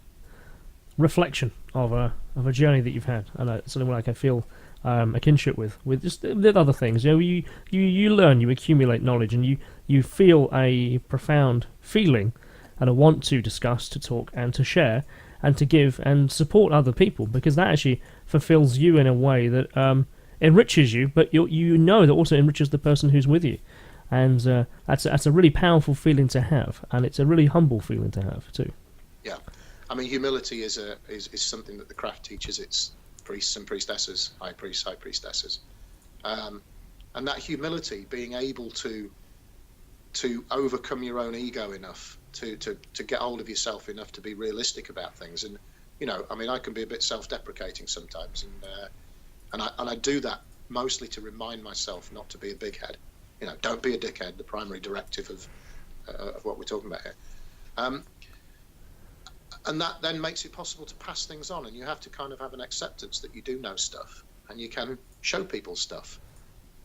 reflection of a journey that you've had, and it's something like I feel a kinship with just with other things. You learn, you accumulate knowledge, and you feel a profound feeling and a want to discuss, to talk, and to share, and to give and support other people, because that actually fulfills you in a way that enriches you, but you know that also enriches the person who's with you, and that's a really powerful feeling to have, and it's a really humble feeling to have too. Yeah, I mean, humility is something that the craft teaches its priests and priestesses, high priests, high priestesses, and that humility, being able to overcome your own ego enough to get hold of yourself enough to be realistic about things. And I mean, I can be a bit self-deprecating sometimes, and I do that mostly to remind myself not to be a big head. Don't be a dickhead, the primary directive of what we're talking about here. And that then makes it possible to pass things on, and you have to kind of have an acceptance that you do know stuff, and you can show people stuff.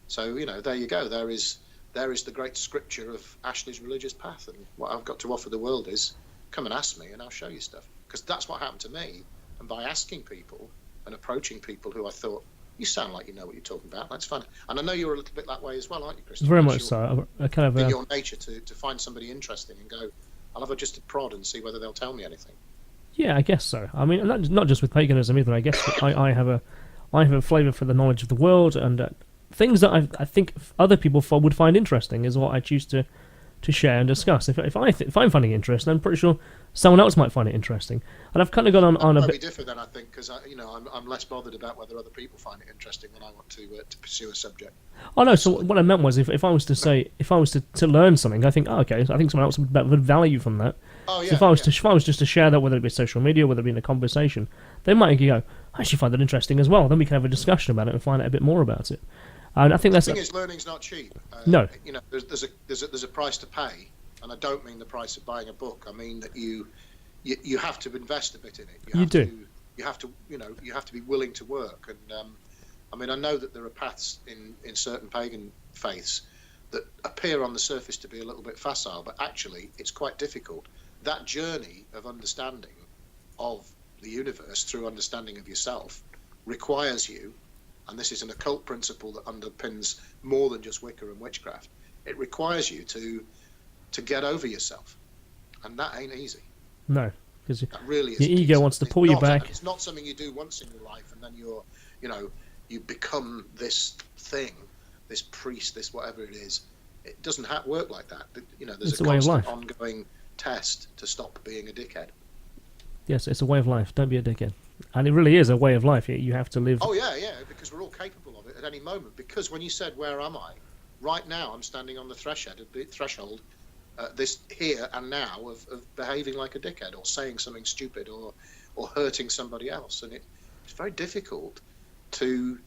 So there you go. There is the great scripture of Ashley's religious path, and what I've got to offer the world is, come and ask me, and I'll show you stuff. Because that's what happened to me, and by asking people and approaching people who I thought, you sound like you know what you're talking about, that's fun. And I know you're a little bit that way as well, aren't you, Kristian? Very much so. I kind of in your nature to find somebody interesting and go, I'll have just a prod and see whether they'll tell me anything. Yeah, I guess so. I mean, not just with paganism either. I guess I have a flavour for the knowledge of the world, and things that I think other people would find interesting is what I choose to share and discuss. If I'm finding it interesting, I'm pretty sure someone else might find it interesting. And I've kind of gone on a bit different then, I think, because I'm less bothered about whether other people find it interesting when I want to pursue a subject. Oh no! So what I meant was, if I was to learn something, I think, okay, so I think someone else would value from that. Oh yeah. So if I was just to share that, whether it be social media, whether it be in a conversation, they might go, I actually find that interesting as well. Then we can have a discussion about it and find out a bit more about it. And I think the thing is, learning's not cheap. No. There's a price to pay, and I don't mean the price of buying a book. I mean that you have to invest a bit in it. You have to be willing to work. And I mean, I know that there are paths in certain pagan faiths that appear on the surface to be a little bit facile, but actually it's quite difficult. That journey of understanding of the universe through understanding of yourself requires you, and this is an occult principle that underpins more than just Wicca and witchcraft, it requires you to get over yourself, and that ain't easy. No, because really your ego wants to pull you back. It's not something you do once in your life and then you become this thing, this priest, this whatever it is. It doesn't work like that. There's a constant ongoing test to stop being a dickhead. Yes, it's a way of life. Don't be a dickhead. And it really is a way of life. You have to live. Oh yeah, because we're all capable of it at any moment. Because when you said, "Where am I?" Right now, I'm standing on the threshold, this here and now of behaving like a dickhead or saying something stupid or hurting somebody else, and it's very difficult to.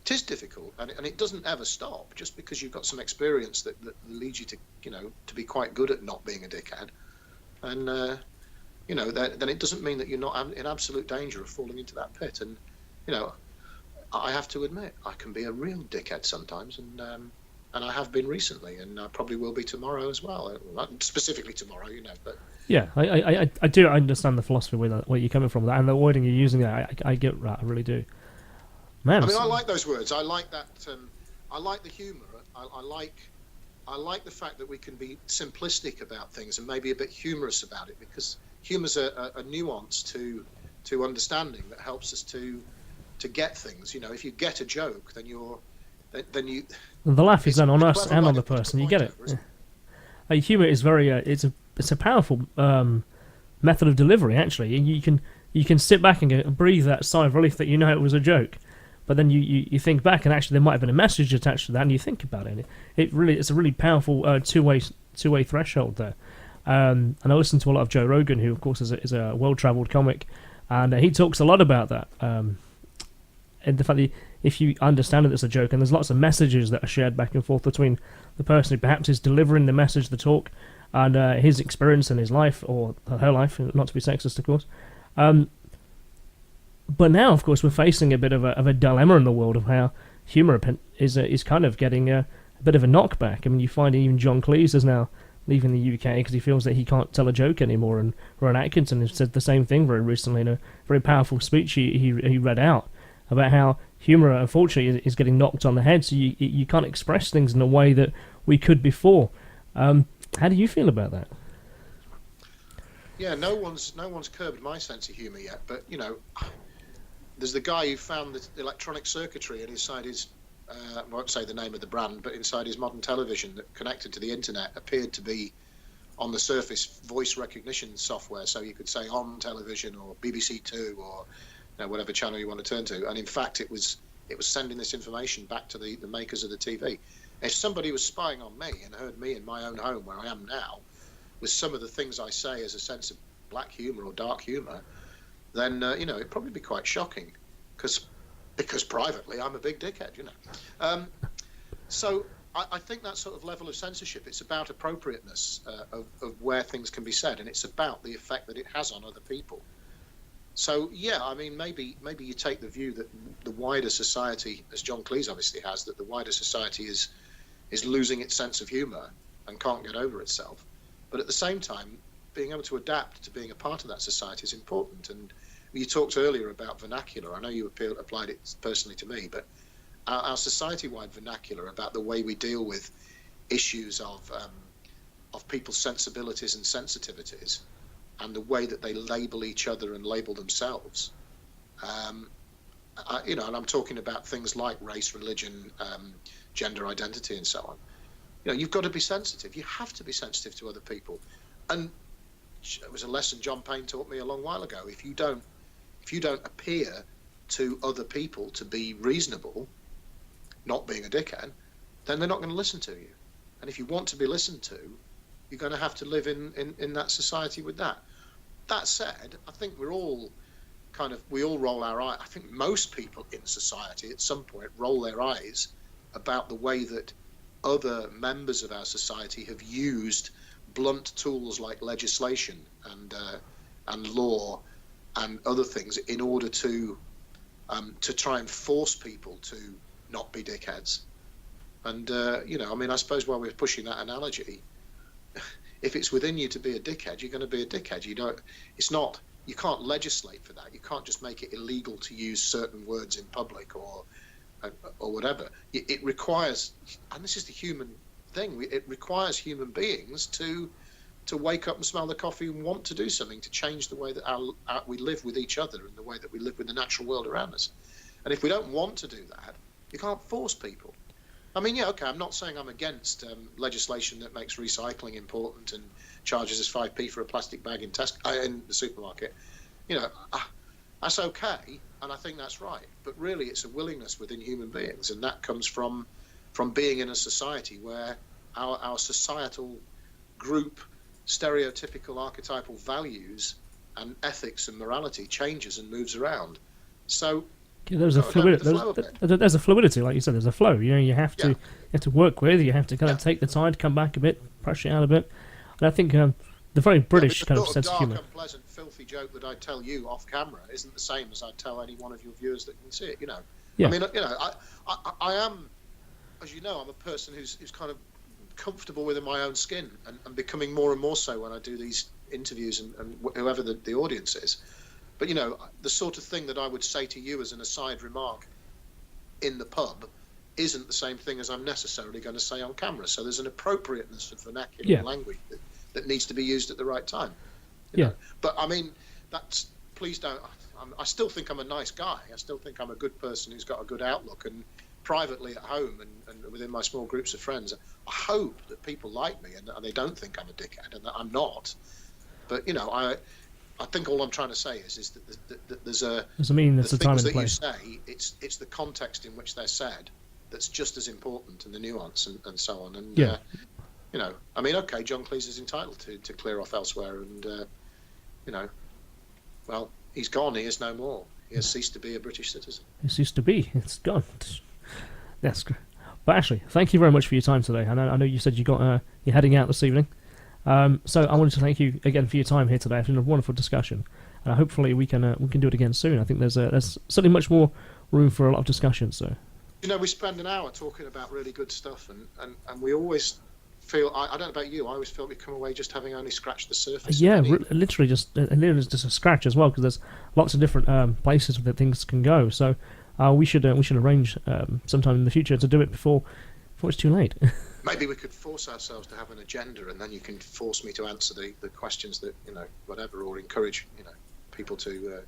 It is difficult, and it doesn't ever stop. Just because you've got some experience that leads you to be quite good at not being a dickhead, and then it doesn't mean that you're not in absolute danger of falling into that pit. And I have to admit, I can be a real dickhead sometimes, and I have been recently, and I probably will be tomorrow as well. Specifically tomorrow, but yeah, I do understand the philosophy where you're coming from, that and the wording you're using there. I get that, I really do. Man, I mean, I like those words. I like that. I like the humour. I like the fact that we can be simplistic about things and maybe a bit humorous about it, because humour's a nuance to understanding that helps us to get things. If you get a joke, then you. The laugh is then on us and on the person. You get it. Yeah. Humour is very. It's a powerful method of delivery. Actually, you can sit back and breathe that sigh of relief that it was a joke. But then you think back, and actually there might have been a message attached to that, and you think about it. It's a really powerful two-way threshold there. And I listen to a lot of Joe Rogan, who of course is a well-travelled comic, and he talks a lot about that. And the fact that if you understand it as a joke, and there's lots of messages that are shared back and forth between the person who perhaps is delivering the message, the talk, and his experience and his life, or her life, not to be sexist, of course. But now, of course, we're facing a bit of a dilemma in the world of how humour is kind of getting a bit of a knockback. I mean, you find even John Cleese is now leaving the UK because he feels that he can't tell a joke anymore, and Rowan Atkinson has said the same thing very recently in a very powerful speech he read out about how humour, unfortunately, is getting knocked on the head, so you can't express things in a way that we could before. How do you feel about that? Yeah, no one's curbed my sense of humour yet, but there's the guy who found the electronic circuitry inside his, I won't say the name of the brand, but inside his modern television that connected to the internet appeared to be, on the surface, voice recognition software, so you could say on television or BBC Two or whatever channel you want to turn to, and in fact it was sending this information back to the makers of the TV. If somebody was spying on me and heard me in my own home where I am now, with some of the things I say as a sense of black humour or dark humour, then it'd probably be quite shocking, because privately I'm a big dickhead, So I think that sort of level of censorship, it's about appropriateness of where things can be said, and it's about the effect that it has on other people. So yeah, I mean, maybe you take the view that the wider society, as John Cleese obviously has, that the wider society is losing its sense of humour and can't get over itself. But at the same time, being able to adapt to being a part of that society is important. And you talked earlier about vernacular. I know you applied it personally to me, but our society-wide vernacular about the way we deal with issues of people's sensibilities and sensitivities, and the way that they label each other and label themselves. And I'm talking about things like race, religion, gender identity, and so on. You've got to be sensitive. You have to be sensitive to other people. And it was a lesson John Payne taught me a long while ago. If you don't appear to other people to be reasonable, not being a dickhead, then they're not going to listen to you. And if you want to be listened to, you're going to have to live in that society with that. That said, I think we all roll our eyes. I think most people in society at some point roll their eyes about the way that other members of our society have used blunt tools like legislation and law and other things in order to try and force people to not be dickheads. And I suppose while we're pushing that analogy, if it's within you to be a dickhead, you're going to be a dickhead. You can't legislate for that. You can't just make it illegal to use certain words in public or whatever. It requires, and this is the human thing, it requires human beings to wake up and smell the coffee and want to do something to change the way that we live with each other and the way that we live with the natural world around us. And if we don't want to do that, you can't force people. I mean, yeah, okay, I'm not saying I'm against legislation that makes recycling important and charges us 5p for a plastic bag in the supermarket. That's okay, and I think that's right. But really, it's a willingness within human beings, and that comes from being in a society where our societal group, stereotypical archetypal values and ethics and morality changes and moves around. So there's a fluidity, like you said. There's a flow. You have to work with. You have to kind of take the time, come back a bit, push it out a bit. And I think the very British kind of sense of humour. The unpleasant, filthy joke that I tell you off camera isn't the same as I tell any one of your viewers that can see it. Yeah. I mean, I am, as you know, I'm a person who's kind of comfortable within my own skin, and becoming more and more so when I do these interviews and whoever the audience is. But the sort of thing that I would say to you as an aside remark in the pub isn't the same thing as I'm necessarily going to say on camera. So there's an appropriateness of vernacular language that needs to be used at the right time. You know? But I mean, please don't. I still think I'm a nice guy. I still think I'm a good person who's got a good outlook. And privately at home and within my small groups of friends, I hope that people like me and they don't think I'm a dickhead, and that I'm not. But I think all I'm trying to say is that there's a time and place. You say, it's the context in which they're said that's just as important, and the nuance and so on. And I mean, okay, John Cleese is entitled to clear off elsewhere, and well, he's gone. He is no more. He has ceased to be a British citizen. He ceased to be. It's gone. That's great. But Ashley, thank you very much for your time today. I know you said you're heading out this evening. So I wanted to thank you again for your time here today. It's been a wonderful discussion, and hopefully we can do it again soon. I think there's certainly much more room for a lot of discussion. So, we spend an hour talking about really good stuff, and we always feel, I don't know about you, I always feel we come away just having only scratched the surface. Yeah, literally just a scratch as well, because there's lots of different places that things can go. So we should arrange sometime in the future to do it before it's too late. Maybe we could force ourselves to have an agenda, and then you can force me to answer the questions that, whatever, or encourage, people to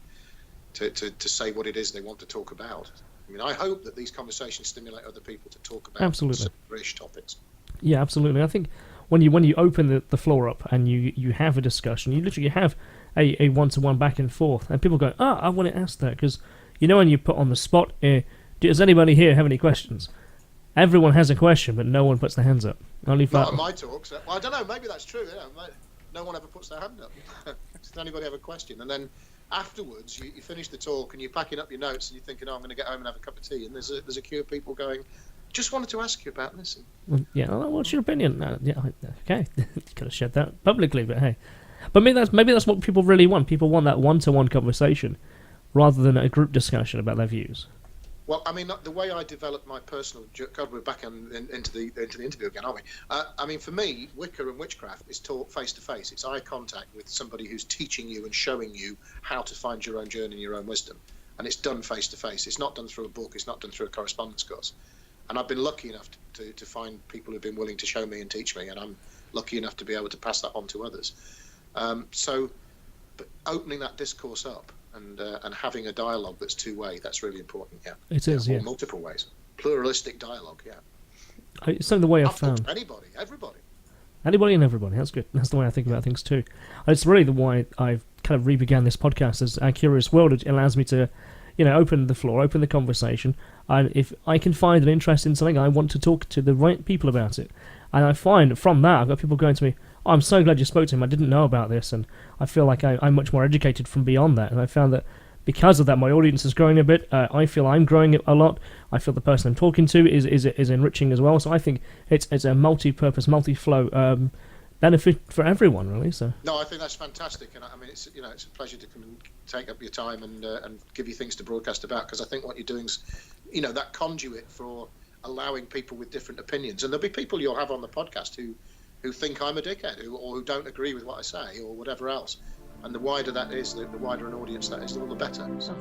say what it is they want to talk about. I mean, I hope that these conversations stimulate other people to talk about absolutely rich topics. Yeah, absolutely. I think when you open the floor up and you have a discussion, you literally have a one-to-one back and forth, and people go, I want to ask that, because when you put on the spot, does anybody here have any questions? Everyone has a question, but no one puts their hands up. Only not on my talks. Well, I don't know. Maybe that's true. Yeah, no one ever puts their hand up. Does anybody have a question? And then afterwards, you finish the talk and you're packing up your notes and you're thinking, I'm going to get home and have a cup of tea. And there's a queue of people going, just wanted to ask you about this. Yeah, what's your opinion? Okay, you could have shared that publicly, but hey. But maybe that's what people really want. People want that one-to-one conversation rather than a group discussion about their views. Well, I mean, the way I developed my personal... God, we're back into the interview again, aren't we? I mean, for me, Wicca and witchcraft is taught face-to-face. It's eye contact with somebody who's teaching you and showing you how to find your own journey and your own wisdom. And it's done face-to-face. It's not done through a book. It's not done through a correspondence course. And I've been lucky enough to find people who've been willing to show me and teach me, and I'm lucky enough to be able to pass that on to others. But opening that discourse up and having a dialogue that's two-way, that's really important. Yeah, it is. Yeah, multiple ways, pluralistic dialogue. Yeah, it's the way I've found. Anybody and everybody. That's good. That's the way I think about things too. It's really the why I've kind of re-began this podcast as A Curious World. It allows me to, open the floor, open the conversation. And if I can find an interest in something, I want to talk to the right people about it. And I find from that, I've got people going to me, I'm so glad you spoke to him. I didn't know about this, and I feel like I'm much more educated from beyond that. And I found that because of that, my audience is growing a bit. I feel I'm growing a lot. I feel the person I'm talking to is enriching as well. So I think it's a multi-purpose, multi-flow benefit for everyone, really. So no, I think that's fantastic, and I mean it's a pleasure to come and take up your time and give you things to broadcast about, because I think what you're doing is that conduit for allowing people with different opinions, and there'll be people you'll have on the podcast who think I'm a dickhead, or who don't agree with what I say, or whatever else. And the wider that is, the wider an audience that is, all the better. So.